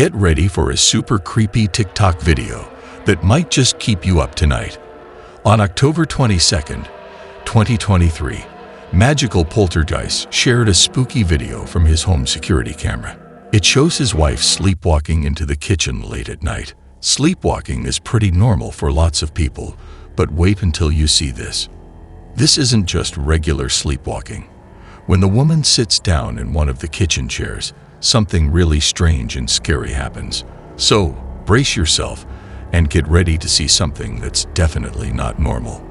Get ready for a super creepy TikTok video that might just keep you up tonight. On October 22nd, 2023, Magical Poltergeist shared a spooky video from his home security camera. It shows his wife sleepwalking into the kitchen late at night. Sleepwalking is pretty normal for lots of people, but wait until you see this. This isn't just regular sleepwalking. When the woman sits down in one of the kitchen chairs, something really strange and scary happens. So, brace yourself and get ready to see something that's definitely not normal.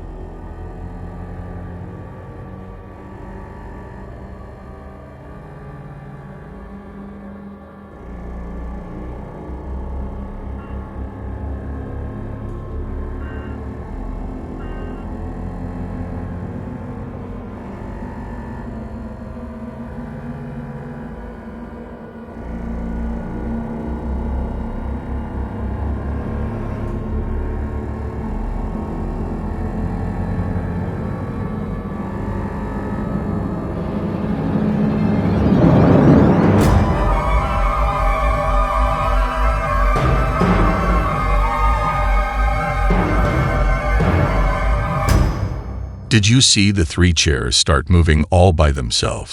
Did you see the 3 chairs start moving all by themselves?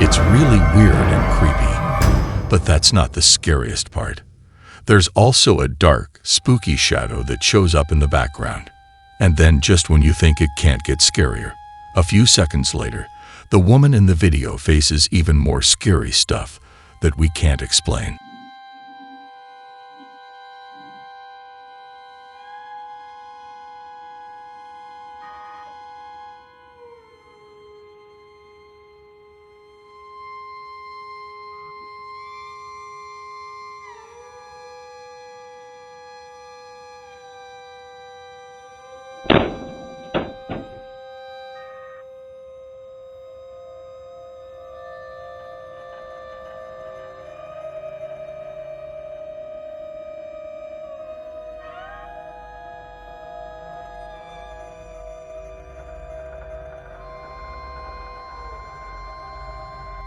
It's really weird and creepy, but that's not the scariest part. There's also a dark, spooky shadow that shows up in the background. And then just when you think it can't get scarier, a few seconds later, the woman in the video faces even more scary stuff that we can't explain.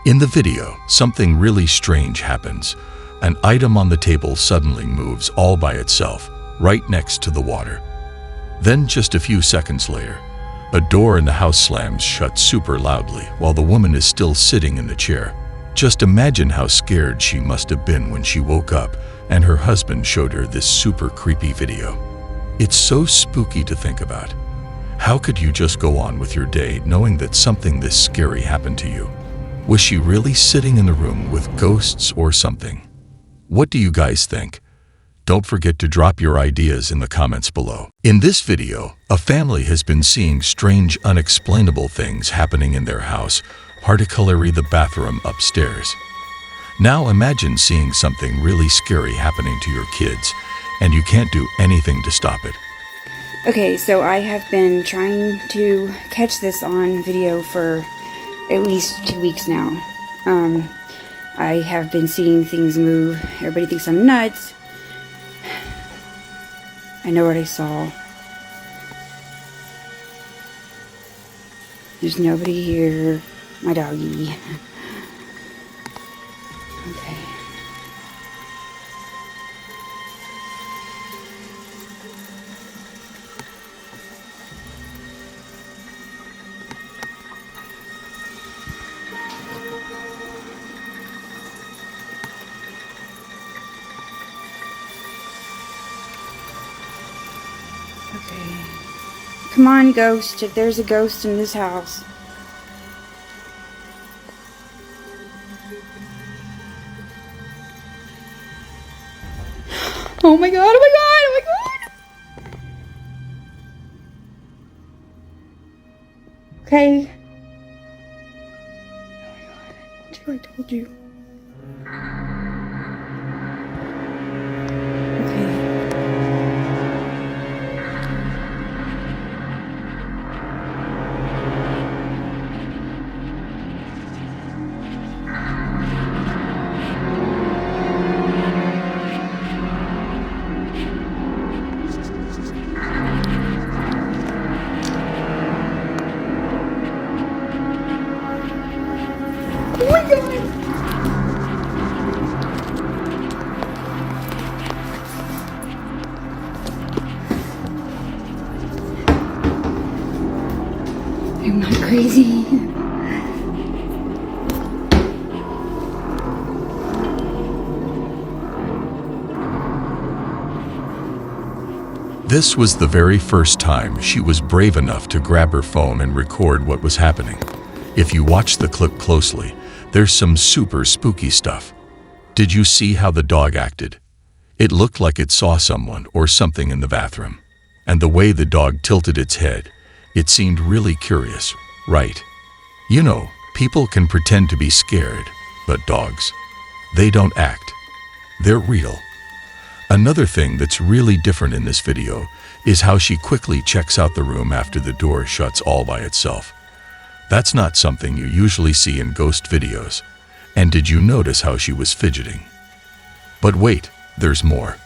In the video, something really strange happens. An item on the table suddenly moves all by itself, right next to the water. Then just a few seconds later, a door in the house slams shut super loudly while the woman is still sitting in the chair. Just imagine how scared she must have been when she woke up and her husband showed her this super creepy video. It's so spooky to think about. How could you just go on with your day knowing that something this scary happened to you? Was she really sitting in the room with ghosts or something? What do you guys think? Don't forget to drop your ideas in the comments below. In this video, a family has been seeing strange, unexplainable things happening in their house, particularly the bathroom upstairs. Now imagine seeing something really scary happening to your kids, and you can't do anything to stop it. Okay, so I have been trying to catch this on video for at least 2 weeks now. I have been seeing things move. Everybody thinks I'm nuts. I know what I saw. There's nobody here. My doggy. Okay. Okay. Come on, ghost. If there's a ghost in this house. Oh my god, oh my god, oh my god! Okay. Oh my god, I told you. Oh my god! crazy. This was the very first time she was brave enough to grab her phone and record what was happening. If you watch the clip closely, there's some super spooky stuff. Did you see how the dog acted? It looked like it saw someone or something in the bathroom. And the way the dog tilted its head, it seemed really curious, right? You know, people can pretend to be scared, but dogs, they don't act. They're real. Another thing that's really different in this video is how she quickly checks out the room after the door shuts all by itself. That's not something you usually see in ghost videos. And did you notice how she was fidgeting? But wait, there's more.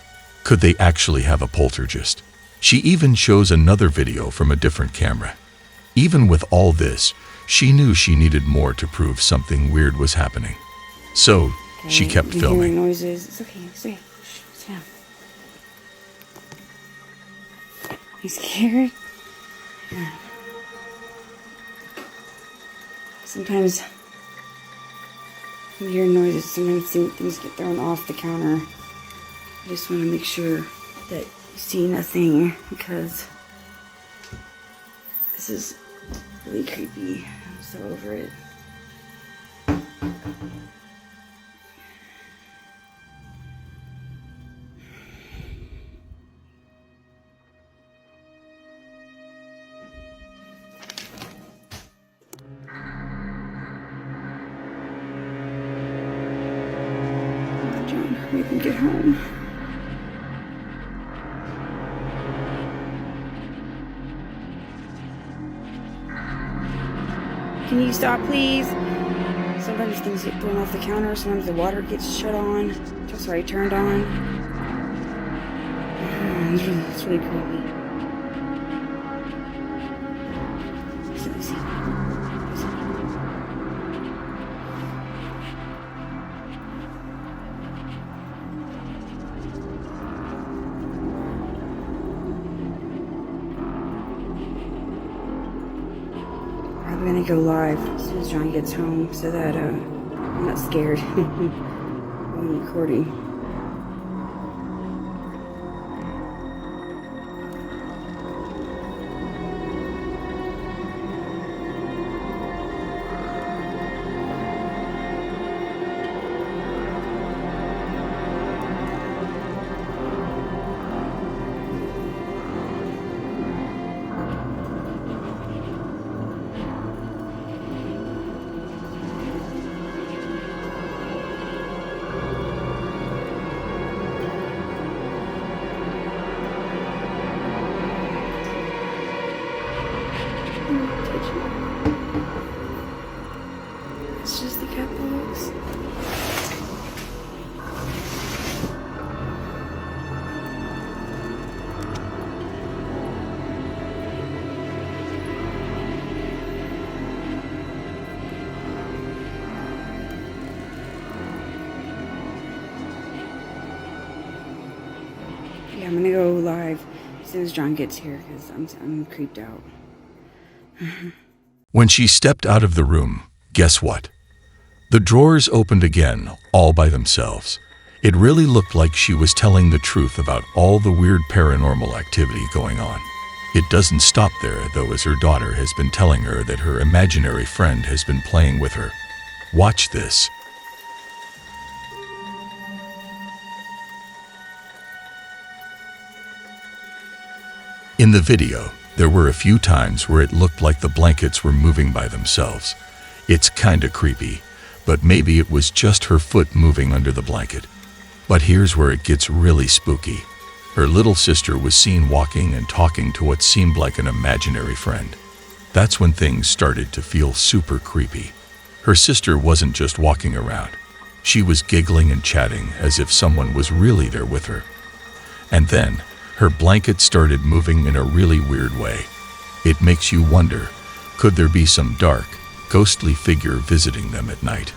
Could they actually have a poltergeist? She even shows another video from a different camera. Even with all this, she knew she needed more to prove something weird was happening. So, she kept filming. Noises. It's okay. Stay. Sit down. You scared? Yeah. Sometimes you hear noises. Sometimes things get thrown off the counter. I just want to make sure that you see nothing because this is really creepy. I'm so over it. John, hurry up and get home. Can you stop, please? Sometimes things get thrown off the counter. Sometimes the water gets shut on. Sorry, turned on. It's really creepy. I'm gonna go live as soon as John gets home so that I'm not scared while I'm recording. It's just the cat box. Yeah, I'm gonna go live as soon as John gets here because I'm creeped out. When she stepped out of the room, guess what? The drawers opened again, all by themselves. It really looked like she was telling the truth about all the weird paranormal activity going on. It doesn't stop there, though, as her daughter has been telling her that her imaginary friend has been playing with her. Watch this. In the video, there were a few times where it looked like the blankets were moving by themselves. It's kinda creepy, but maybe it was just her foot moving under the blanket. But here's where it gets really spooky. Her little sister was seen walking and talking to what seemed like an imaginary friend. That's when things started to feel super creepy. Her sister wasn't just walking around. She was giggling and chatting as if someone was really there with her. And then, her blanket started moving in a really weird way. It makes you wonder, could there be some dark, ghostly figure visiting them at night?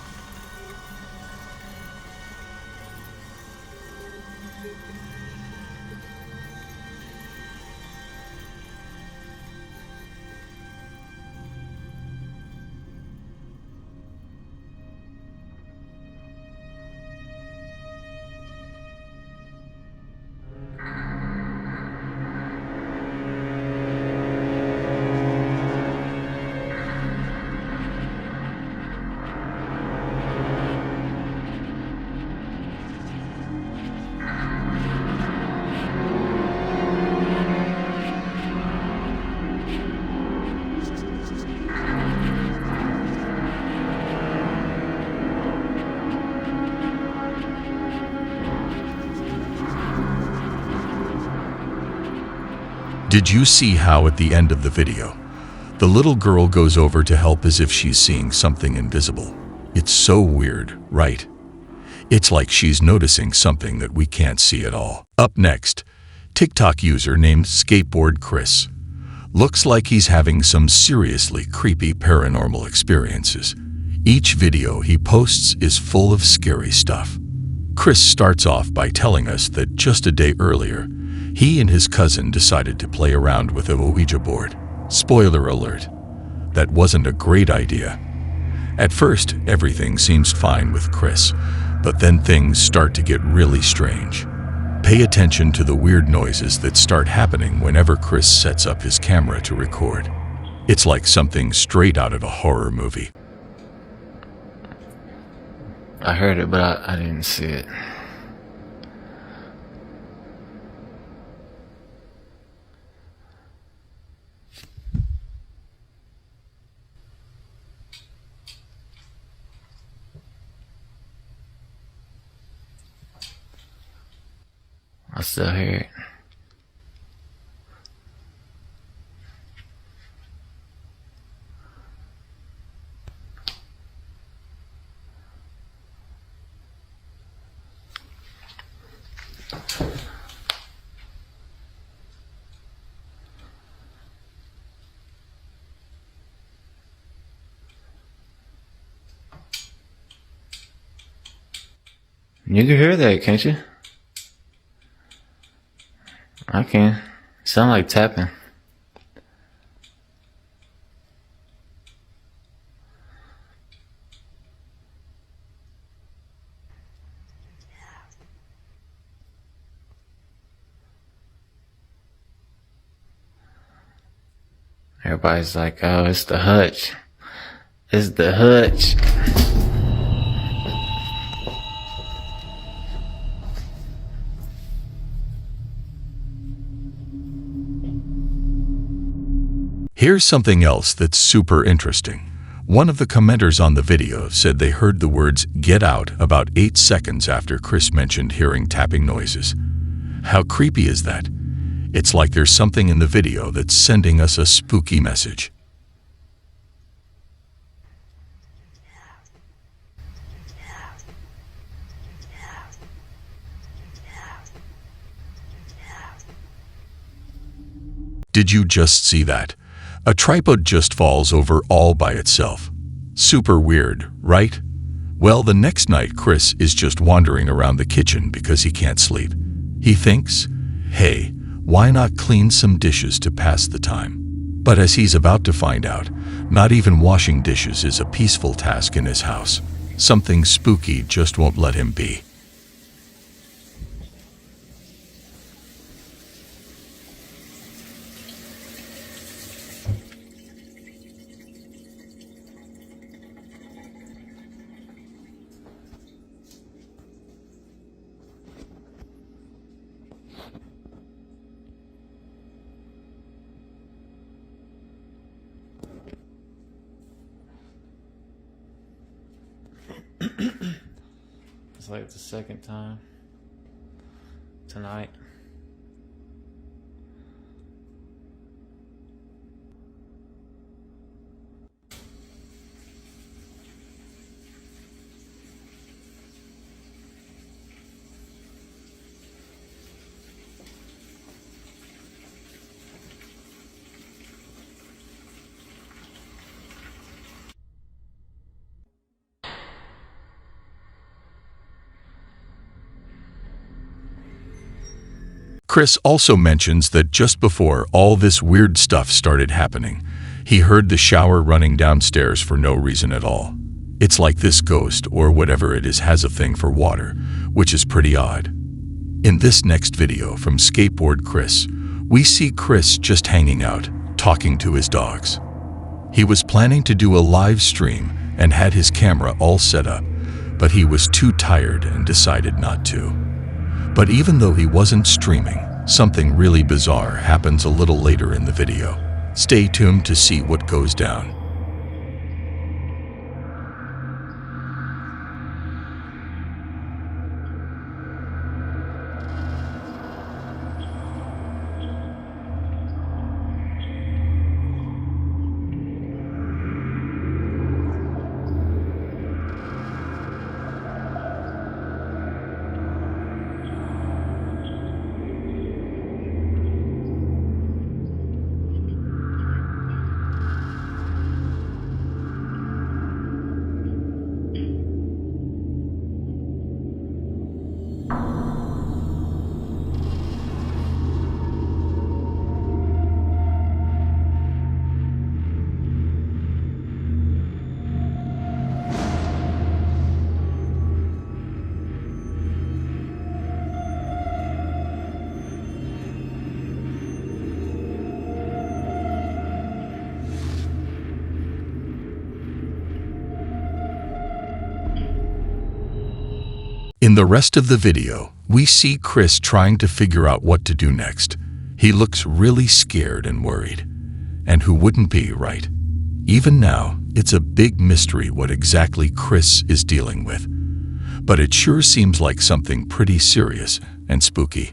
Did you see how at the end of the video, the little girl goes over to help as if she's seeing something invisible? It's so weird, right? It's like she's noticing something that we can't see at all. Up next, TikTok user named Skateboard Chris. Looks like he's having some seriously creepy paranormal experiences. Each video he posts is full of scary stuff. Chris starts off by telling us that just a day earlier, he and his cousin decided to play around with a Ouija board. Spoiler alert, that wasn't a great idea. At first, everything seems fine with Chris, but then things start to get really strange. Pay attention to the weird noises that start happening whenever Chris sets up his camera to record. It's like something straight out of a horror movie. I heard it, but I didn't see it. I still hear it. You can hear that, can't you? I can. Sound like tapping. Everybody's like, oh, it's the hutch. It's the hutch. Here's something else that's super interesting. One of the commenters on the video said they heard the words "get out" about 8 seconds after Chris mentioned hearing tapping noises. How creepy is that? It's like there's something in the video that's sending us a spooky message. Did you just see that? A tripod just falls over all by itself. Super weird, right? Well, the next night Chris is just wandering around the kitchen because he can't sleep. He thinks, hey, why not clean some dishes to pass the time? But as he's about to find out, not even washing dishes is a peaceful task in his house. Something spooky just won't let him be. It's like the second time tonight. Chris also mentions that just before all this weird stuff started happening, he heard the shower running downstairs for no reason at all. It's like this ghost, or whatever it is, has a thing for water, which is pretty odd. In this next video from Skateboard Chris, we see Chris just hanging out, talking to his dogs. He was planning to do a live stream and had his camera all set up, but he was too tired and decided not to. But even though he wasn't streaming, something really bizarre happens a little later in the video. Stay tuned to see what goes down. In the rest of the video, we see Chris trying to figure out what to do next. He looks really scared and worried. And who wouldn't be, right? Even now, it's a big mystery what exactly Chris is dealing with. But it sure seems like something pretty serious and spooky.